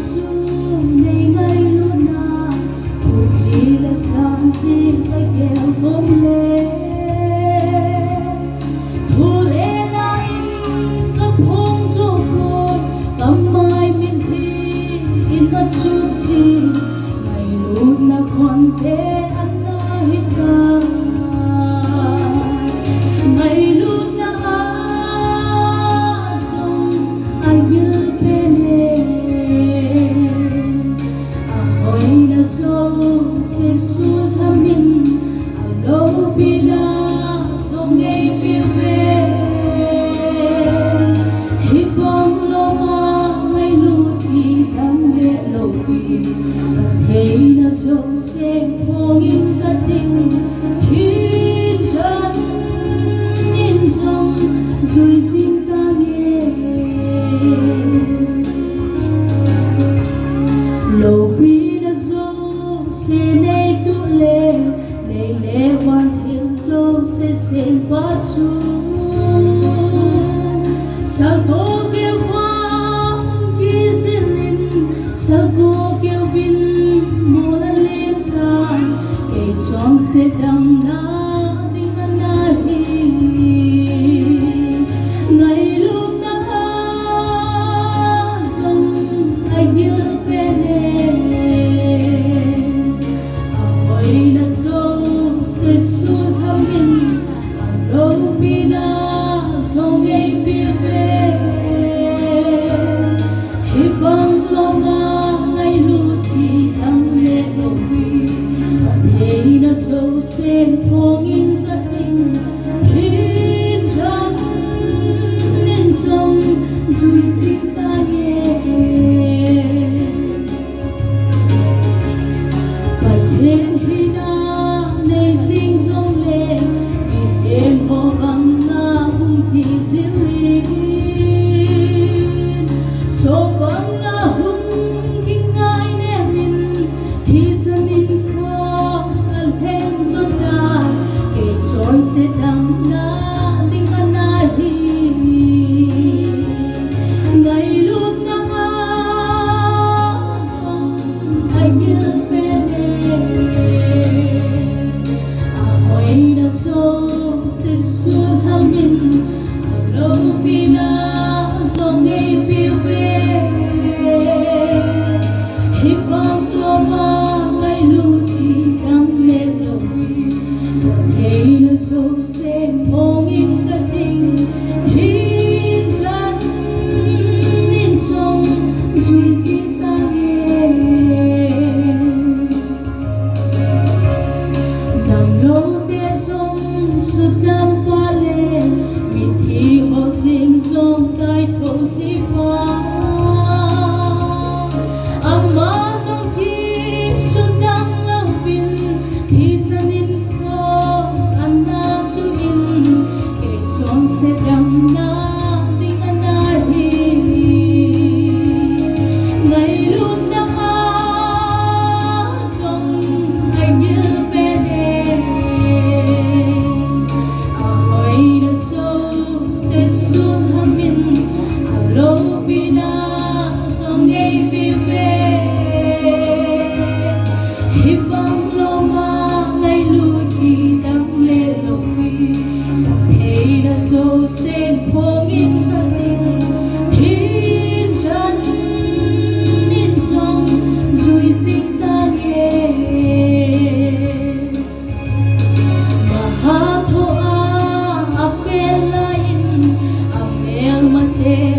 su nay ngày luôn na cô chỉ là sáng gì tay kêu hôm lê thu lê lại cấp hông dỗ cô cầm mai miền thi in ở chút gì ngày luôn na còn thế anh na hít ca ngày luôn na sông anh như so se su thamin alo pina so ngei pive hipong loma ngai lu ti dang le lo pi hei na so se phong in ka ting khi chan in song zui jing ta nghe lo pi se nei tu le nei le wan thiên sông se sen pa chu sa go kêu hoa ki zilin sa go kêu vin mo la lem ta ke chong se dam na ding na hi ngày lúc na sông ai yêu pene se su thamin alo pina song ei pive hipang loma ngai lu ti dang le lo pi hei na so sen phong in ka ting khi chan nin song zui jing ta nghe thiên khi na nei sing song le mi em ho bang na hung thi zilin so bang na hung king ngai ne min thi chan in cross al hem zo da ke chon se dang na ding ana hi ngai lut na song ai gil so se su thamin alo pina song ei pive hipang loma ngai lu ti dang le lo pi hei na so se phong in ka ting khi chan in song zui jing ta nghe nang lo su tam pa le mi thi ho sing song tai tho si pa amma song ki su tam la bin thi chan in cross anna tu in ke chon se dang na ding ana hi ngai lu na song ai gil se su thamin alo pina song ei pive hipang loma ngai lu ti dang le lo pi hei na so sen phong in ka ting thi chan in song zui jing ta nghe yeah.